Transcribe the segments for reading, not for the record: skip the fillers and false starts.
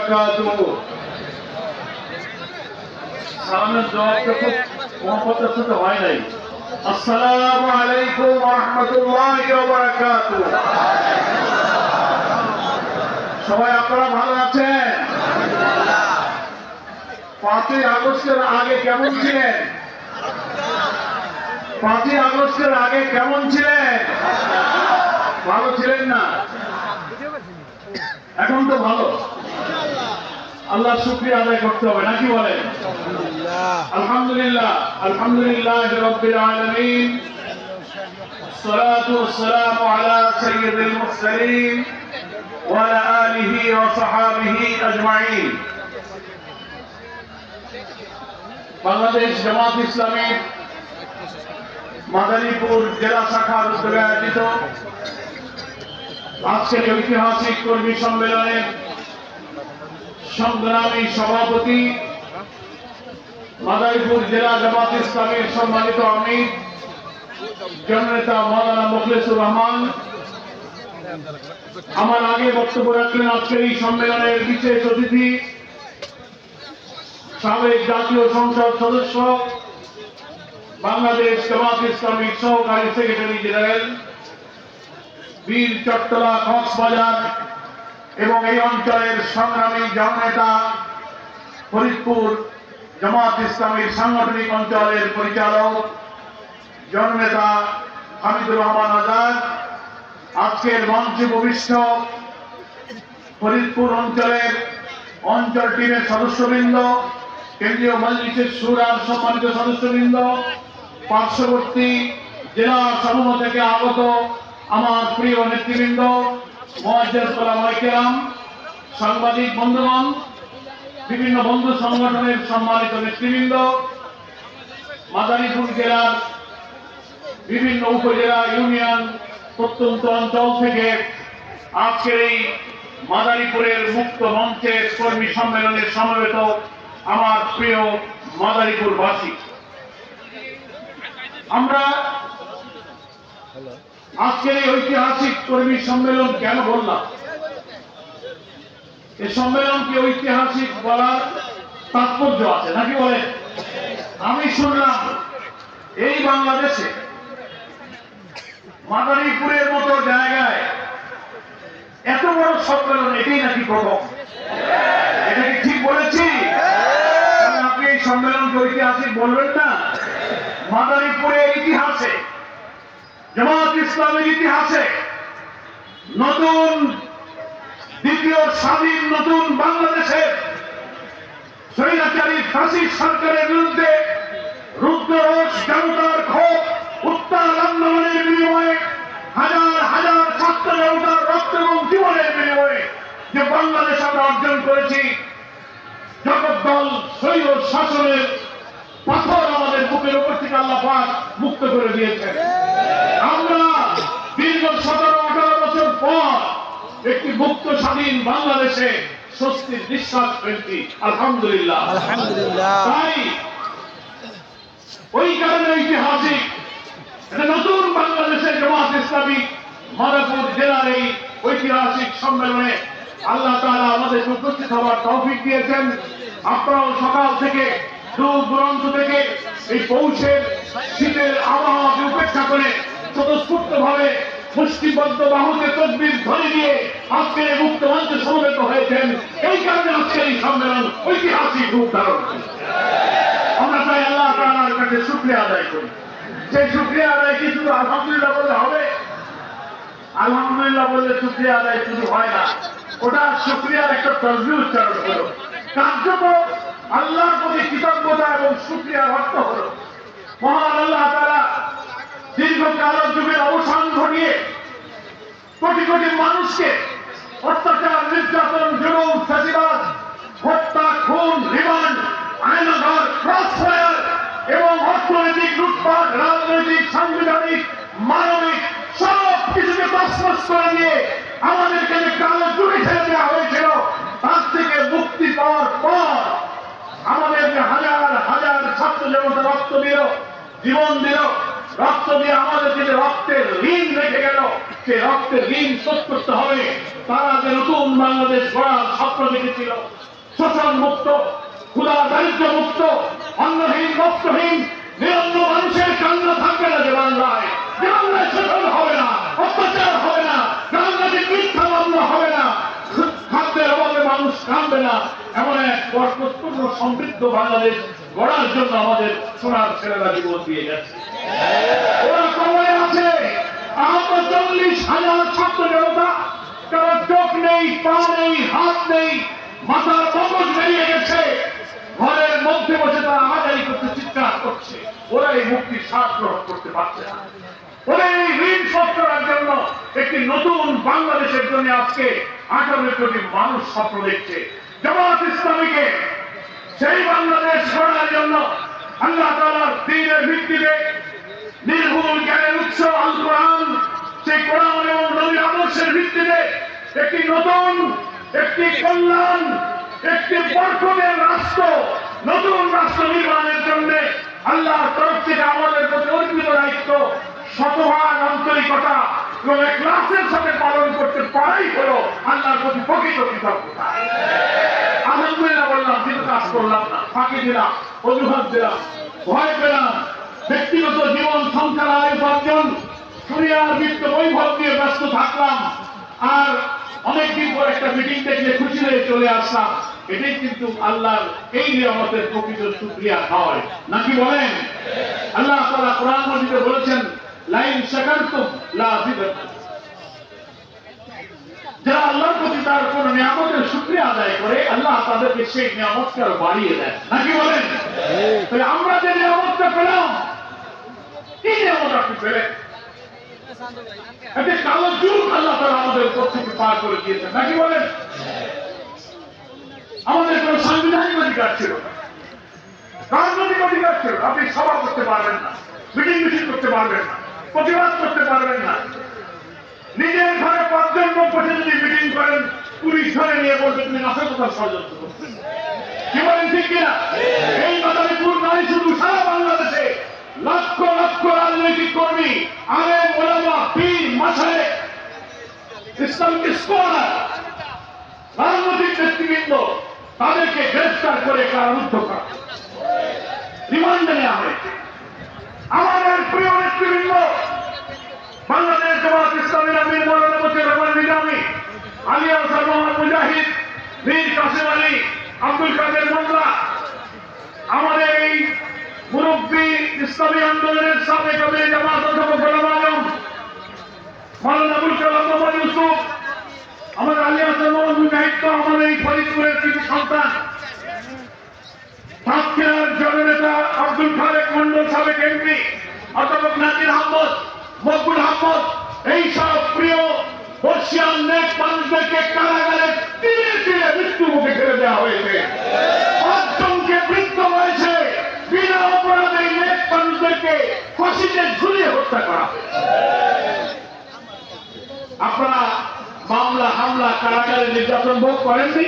বারাকাতুহু। সালামের জবাবটা খুব মহব্বতের সাথে হয় নাই। আসসালামু আলাইকুম ওয়া রাহমাতুল্লাহি ওয়া বারাকাতুহু। সবাই আপনারা ভালো আছেন? 5ই আগস্টের আগে কেমন ছিলেন? 5ই আগস্টের আগে কেমন ছিলেন? ভালো ছিলেন না? এখন তো ভালো। আল্লাহ শুকরিয়া আদায় করতে হবে নাকি বলেন? আলহামদুলিল্লাহ, আলহামদুলিল্লাহ রাব্বিল আলামিন। সালাতু ওয়াসসালামু আলা সাইয়্যিদিল মুরসালিন ওয়া আলা আলিহি ওয়া সাহবিহি আজমাইন। বাংলাদেশ জামাত ইসলামী মাদারীপুর জেলা শাখার উদ্যোগে আয়োজিত আজকের ঐতিহাসিক কর্মী সম্মেলনের সংগ্রামী সভাপতি মাদারীপুর জেলা জামাত ইসলামীর সম্মানিত আমির জননেতা মাওলানা মুখলেসুর রহমান আমার আগে বক্তব্য রাখলেন। আজকের এই সম্মেলনের বিশেষ অতিথি সাবেক জাতীয় সংসদ সদস্য বাংলাদেশ জামাত ইসলামীর সহকারী সেক্রেটারি জেনারেল বীর চট্টলা কক্সবাজার এবং এই অঞ্চলের সংগ্রামী জননেতা ফরিদপুর জামাত ইসলামীর সাংগঠনিক অঞ্চলের পরিচালক জননেতা হামিদুর রহমান আজাদ, আজকের মঞ্চে উপবিষ্ট ফরিদপুর অঞ্চলের অঞ্চল টিমের সদস্যবৃন্দ, কেন্দ্রীয় মজলিসের শুরার সম্মানিত সদস্যবৃন্দ, পার্শ্ববর্তী জেলা সমূহ থেকে আগত আমার প্রিয় নেতৃবৃন্দ, মুআজ্জিজ ওলামায়ে কেরাম, সাংবাদিক বন্ধুগণ, বিভিন্ন বন্ধু সংগঠনের সম্মানিত নেতৃবৃন্দ, মাদারীপুর জেলার বিভিন্ন উপজেলা, ইউনিয়ন, প্রত্যন্ত অঞ্চল থেকে আজকের এই মাদারীপুরের মুক্ত মঞ্চের কর্মী সম্মেলনে সমবেত আমার প্রিয় মাদারীপুরবাসী, আমরা আজকের এই ঐতিহাসিক কর্মী সম্মেলন কেন বললাম? এই সম্মেলনকে ঐতিহাসিক বলার তাৎপর্য আছে নাকি বলে? আমি শুনলাম এই বাংলাদেশে মাদারীপুরের মতো জায়গায় এত বড় সম্মেলন এটাই নাকি প্রথম। এটা কি ঠিক বলেছি? আপনি এই সম্মেলনকে ঐতিহাসিক বলবেন না? মাদারীপুরের ইতিহাসে, জামাত ইসলামের ইতিহাসে নতুন দ্বিতীয় স্বাধীন নতুন বাংলাদেশের স্বৈরাচারী ফ্যাসিস্ট সরকারের বিরুদ্ধে রুদ্ররোষ, জনতার ক্ষোভ, উত্তাল আন্দোলনের বিনিময়ে হাজার হাজার ছাত্র জনতার রক্ত এবং জীবনের বিনিময়ে যে বাংলাদেশ আমরা অর্জন করেছি, জগদ্দল স্বৈর শাসনের পাথর আমাদের বুকের উপর থেকে আল্লাহ পাক মুক্ত করে দিয়েছেন। আমরা দীর্ঘ 17-18 বছর পর একটি মুক্ত স্বাধীন বাংলাদেশে স্বস্তির নিঃশ্বাস ফেলছি, আলহামদুলিল্লাহ। তাই ওই কারণে ঐতিহাসিক একটা নতুন বাংলাদেশের জামাত ইসলামী মাদারীপুর জেলার এই ঐতিহাসিক সম্মেলনে আল্লাহ তাআলা আমাদেরকে উপস্থিত হওয়ার তৌফিক দিয়েছেন। আপনারাও সকাল থেকে দূর দূরান্ত থেকে এই পৌষের শীতের আবহাওয়াকে উপেক্ষা করে স্বতঃস্ফূর্ত ভাবে মুষ্টিবদ্ধ বাহুতে তকবীর ধরে দিয়ে আজকের এই মুক্ত মঞ্চে সমবেত হয়েছেন। এই কারণে আজকের এই সম্মেলন ঐতিহাসিক রূপ ধারণ করে। আমরা চাই আল্লাহ তাআলার কাছে শুকরিয়া আদায় করি। সেই শুকরিয়া আদায় কি শুধু আলহামদুলিল্লাহ বললে হবে? আলহামদুলিল্লাহ বললে শুকরিয়া আদায় শুধু হয় না, ওটা শুকরিয়ার একটা তসবিহ উচ্চারণ হলো। কার্যত আল্লাহর প্রতি কৃতজ্ঞতা এবং শুকরিয়ার অর্থ হলো মহান আল্লাহ তাআলা দীর্ঘকাল যুগের অবসান ঘটিয়ে কোটি কোটি মানুষকে অত্যাচার, নির্যাতন, জুলুম, ফ্যাসিবাদ, হত্যা, খুন, রিমান্ড, আয়নাঘর, ক্রসফায়ার এবং অর্থনৈতিক লুটপাট, রাজনৈতিক, সাংবিধানিক, মানবিক সব কিছুকে তছনছ করে দিয়ে আমাদেরকে যে কালো জুড়ে ছেড়ে দেওয়া হয়েছিল, তার থেকে মুক্তি পাওয়ার পর আমাদের যে হাজার হাজার ছাত্র জনতা রক্ত দিল, জীবন দিল, রক্ত দিয়ে আমাদেরকে যে রক্তের ঋণ রেখে গেল, সেই রক্তের ঋণ শোধ করতে হবে। তারা যে নতুন বাংলাদেশ গড়ার স্বপ্ন দেখেছিল, শোষণ মুক্ত, ক্ষুধা দারিদ্র্য মুক্ত, অন্নহীন বস্ত্রহীন নিরন্ন মানুষের কান্না থাকবে না যে বাংলায়, যে বাংলায় শোষণ হবে না, অত্যাচার হবে না, বাংলাদেশে মিথ্যা মামলা হবে না, খাদ্যের অভাবে মানুষ কাঁদবে না, এমন এক বরকতপূর্ণ সমৃদ্ধ বাংলাদেশ গড়ার জন্য আমাদের সোনার ছেলেরা জীবন দিয়ে গেছে। ওরা কবরে আছে আহত 40,000 ছাত্র জনতা, কারণ চোখ নেই, পা নেই, হাত নেই, মাথার মগজ বেরিয়ে গেছে, ঘরের মধ্যে বসে তারা হাজারি করতে চিৎকার করছে। ওরা এই মুক্তির স্বাদ গ্রহণ করতে পারছে না। ওরা এই ঋণ শোধ করার জন্য একটি নতুন বাংলাদেশের জন্য আজকে 18 কোটি মানুষ স্বপ্ন দেখছে। জামাত ইসলামীকে সেই বাংলাদেশ গড়ার জন্য আল্লাহ তাআলার দ্বীনের ভিত্তিতে নির্ভুল জ্ঞানের উৎস আল কোরআন, সেই কোরআন এবং নবীর আদর্শের ভিত্তিতে একটি নতুন, একটি কল্যাণ, একটি বরকতের রাষ্ট্র, নতুন রাষ্ট্র নির্মাণের জন্য আল্লাহর তরফ থেকে আমাদের প্রতি অর্পিত দায়িত্ব শতভাগ আন্তরিকতা এবং ইখলাসের সাথে পালন করতে পারাই হলো আল্লাহর প্রতি প্রকৃত কৃতজ্ঞতা। আলহামদুলিল্লাহ বললাম, কিন্তু কাজ করলাম না, ফাঁকি দিলাম, অজুহাত দিলাম, ভয় পেলাম, ব্যক্তিগত জীবন সংসার আয় উপার্জন, দুনিয়ার বৃত্ত বৈভব নিয়ে ব্যস্ত থাকলাম, আর অনেকদিন পর একটা মিটিং দেখলে খুশি হয়ে চলে আসলাম। এটাই কিন্তু আল্লাহর এই নিয়ামতের প্রকৃত শুকরিয়া হয় নাকি বলেন? আল্লাহ তাআলা কোরআন মাজিদে বলেছেন, লাইন শাকারতুম লা আযীদান্নাকুম। যারা আল্লাহর প্রতি তার কোন নিয়ামতের শুকরিয়া আদায় করে, আল্লাহ তাদেরকে সেই নিয়ামতকে আরো বাড়িয়ে দেয় নাকি বলেন? তাহলে আমরা যে নিয়ামতটা পেলাম, এই নিয়ামত আপনি পেলেন, একটা কালো যুগ আল্লাহ তাআলা আমাদের উপর থেকে পার করে দিয়েছেন নাকি বলেন? আমাদের কোন সাংবিধানিক অধিকার ছিল না, রাজনৈতিক অধিকার ছিল। আপনি সভা করতে পারবেন না, মিটিং মিছিল করতে পারবেন না, প্রতিবাদ করতে পারবেন না। নিজের ঘরে 5 জন লোক বসে যদি মিটিং করেন, পুলিশ ধরে নিয়ে বলবে তুমি নাশকতার ষড়যন্ত্র করছেন। কি বলেন ঠিক কিনা? এই মাদারীপুর নয়, শুধু সারা বাংলাদেশে লক্ষ লক্ষ রাজনৈতিক কর্মী, আলেম, ওলামা, পীর, মাশায়েখ, ইসলামিক স্কলার, রাজনৈতিক নেতৃবৃন্দ, তাদেরকে গ্রেফতার করে কারারুদ্ধ করা, রিমান্ডে নেওয়া হয়েছে। আমাদের প্রিয় নেতৃবৃন্দ, বাংলাদেশ জামাত ইসলামীর আমির মৌলানা মতিউর রহমান নিজামী, আলী আহসান মোহাম্মদ মুজাহিদ, মীর কাসেম আলী, আব্দুল কাদের মোল্লা, আমাদের এই মুরব্বী ইসলামী আন্দোলনের সাবেক আমির জামাত অধ্যাপক গোলাম আজম, মৌলানা আবুল কালাম মোহাম্মদ ইউসুফ, আমাদের আলী আহসান মোহাম্মদ মুজাহিদ তো আমাদের এই ফরিদপুরের কিছু সন্তান, সাতক্ষীরার জননেতা আব্দুল খালেক মন্ডল, সাবেক এমপি অধ্যাপক নাজির আহমদ, মকবুল আহমদ, এই সব প্রিয় বর্ষিয়ান নেক মানুষদেরকে কারাগারে তিলে তিলে মৃত্যু মুখে ফেলে দেওয়া হয়েছে। 5 জনকে মৃত্যু হয়েছে, বিনা অপরাধে নেক মানুষদেরকে ফাঁসিতে ঝুলিয়ে হত্যা করা হয়েছে। আপনারা মামলা হামলা কারাগারে নির্যাতন ভোগ করেননি,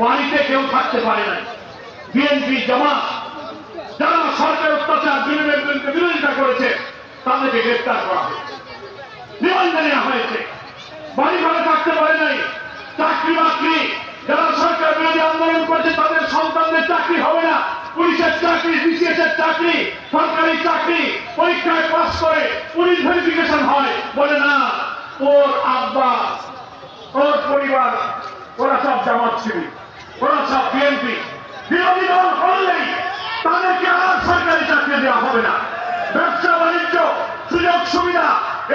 বাড়িতে কেউ থাকতে পারে নাই। বিএনপি জামাত যারা সরকার অত্যাচার জুলুমের বিরুদ্ধে বিরোধিতা করেছে, তাদেরকে গ্রেফতার করা হয়েছে, রিমান্ডে নেওয়া হয়েছে, বাড়ি ঘরে থাকতে পারে নাই। চাকরি বাকরি, যারা সরকার বিরোধী আন্দোলন করেছে, তাদের সন্তানদের চাকরি হবে না, পুলিশের চাকরি, বিসিএস এর চাকরি, সরকারি চাকরি, পরীক্ষায় পাস করে পুলিশ ভেরিফিকেশন হয়, বলে না ওর আব্বা, ওর পরিবার, ওরা সব জামাত শিবির, ওরা সব বিএনপি। বিরোধী দল করলেই তাদেরকে আর সরকারি চাকরি দেওয়া হবে না। ব্যবসা বাণিজ্য, সুযোগ সুবিধা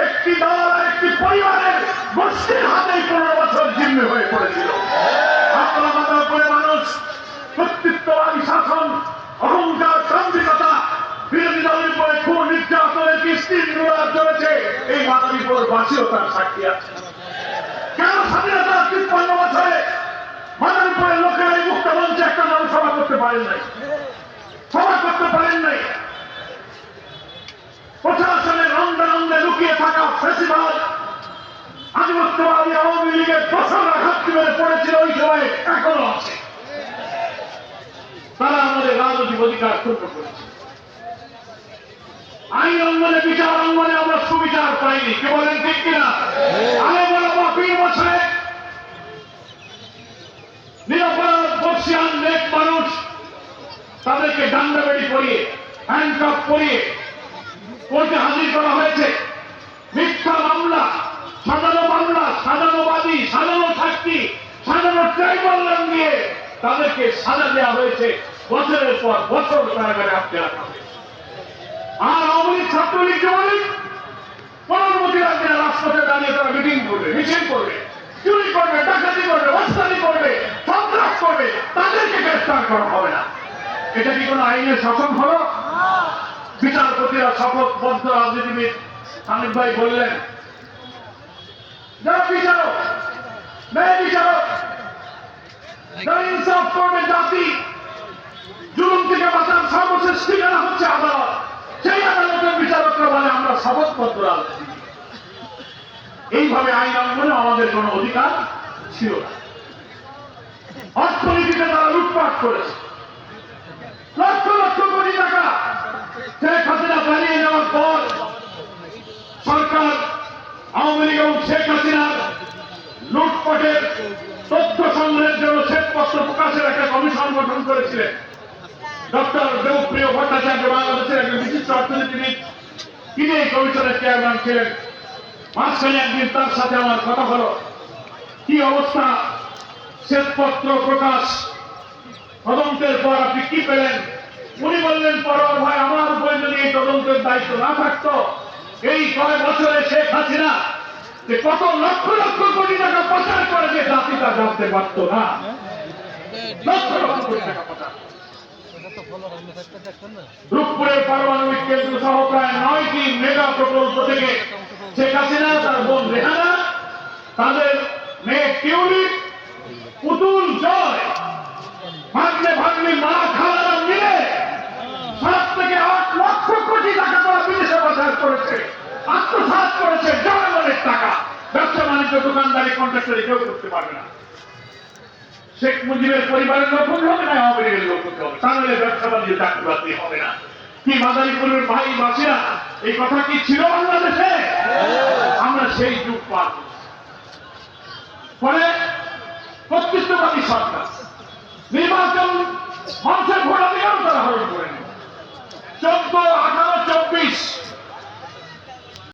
একটি দল আর একটি পরিবারের গোষ্ঠীর হাতেই 15 বছর জিম্মি হয়ে পড়েছিল। আপনারা মাথার উপরে মানুষ, কর্তৃত্ববাদী শাসন, অহংকার, তান্ত্রিকতা, বিরোধী দলের উপরে খুব নির্যাতনের কিস্তির রোলার চলেছে। এই মাদারীপুর বাসীও তার সাক্ষী আছে। কেন স্বাধীনতার 53 বছরে মাদারীপুরের লোকেরা এই মুক্ত মঞ্চে একটা জনসভা করতে পারেন নাই, সভা করতে পারেন নাই? প্রশাসনের রন্ধে লুকিয়ে থাকা ফ্যাসিবাদ, আধিপত্যবাদী আওয়ামী লীগের দোসররা ঘাটতি মেরে পড়েছিল ওই সময়, এখনো আছে। তারা আমাদের রাজনৈতিক অধিকার ক্ষুণ্ণ করেছে। আইন অঙ্গনে বিচার অঙ্গনে আমরা সুবিচার পাইনি, কি বলেন ঠিক কিনা? আরে বলো 20 বছরে নিরপরাধ বর্ষিয়ান নেক মানুষ তাদেরকে ডান্ডা বেড়ি পরিয়ে হ্যান্ডকাপ পরিয়ে কোর্টে হাজির করা হয়েছে। মিথ্যা মামলা, সাজানো বাদী, সাজানো সাক্ষী, সাজানো ট্রাইব্যুনাল দিয়ে তাদেরকে সাজা দেওয়া হয়েছে। বছরের পর বছর কারাগারে আটকে রাখা হয়েছে। আর আওয়ামী লীগ, ছাত্রলীগ, যুবলীগ পরবর্তী রাজ্যে রাজপথে দাঁড়িয়ে তারা মিটিং করবে, মিছিল করবে, চুরি করবে, ডাকাতি করবে, অস্তানি করবে, সন্ত্রাস করবে, তাদেরকে গ্রেফতার করা হবে না। এটা কি কোনো আইনের শাসন হলো? বিচারপতিরা শপথবদ্ধ রাজনীতিবিদ হানিফ ভাই বললেন, যারা বিচারক, ন্যায় বিচারক, যারা ইনসাফ করবে, জাতি জুলুম থেকে বাঁচার সর্বশেষ ঠিকানা হচ্ছে আদালত। সেই আদালতের বিচারকরা বলে আমরা শপথবদ্ধ রাজনীতিবিদ। এইভাবে আইন অঙ্গনে আমাদের কোন অধিকার ছিল না। অর্থনীতিতে তারা লুটপাট করেছে, লক্ষ লক্ষ কোটি টাকা শেখ হাসিনা পালিয়ে যাওয়ার পর সরকার আওয়ামী লীগ এবং শেখ হাসিনার লুটপাটের তথ্য সংগ্রহের জন্য শ্বেতপত্র প্রকাশের একটা কমিশন গঠন করেছিলেন। ডক্টর দেবপ্রিয় ভট্টাচার্য বাংলাদেশের একজন বিশিষ্ট অর্থনীতিবিদ, তিনি এই কমিশনের চেয়ারম্যান ছিলেন। মাঝখানে একদিন তার সাথে আমার কথা হলো, কি অবস্থা, শ্বেতপত্র প্রকাশ তদন্তের পর আপনি কি পেলেন? উনি বললেন, পরোয়ার ভাই, আমার উপরে যদি এই তদন্তের দায়িত্ব না থাকতো, এই কয়েক বছরে শেখ হাসিনা যে কত লক্ষ লক্ষ কোটি টাকা পাচার করেছে জাতিটা জানতে পারত না। লক্ষ লক্ষ কোটি টাকা পাচার। রূপপুরের পারমাণবিক কেন্দ্র সহ প্রায় 9টি মেগা প্রকল্প থেকে শেখ হাসিনা, তার বোন রেহানা, তাদের মেয়ে টিউলিপ, পুতুল জয়, ভাগ্নে ভাগ্নি মা খালারা মিলে 7 থেকে 8 লক্ষ কোটি টাকা তারা বিদেশে পাচার করেছে, আত্মসাৎ করেছে। জনগণের টাকা ব্যবসা বাণিজ্য, দোকানদারি, কন্ট্রাক্টরি কেউ করতে পারবে না। শেখ মুজিবের পরিবারের লোক হতে হবে না, আওয়ামী লীগের লোক হতে হবে, তাহলে ব্যবসা বাণিজ্য চাকরি বাকরি হবে না। কি মাদারীপুরের ভাই বাসীরা, এই কথা কি ছিল বাংলাদেশে? আমরা সেই যুগ পার করছি। ফলে কর্তৃত্ববাদী সরকার নির্বাচন মানুষের ভোটাধিকারও তারা হরণ করে নেয়। 14, 18, 24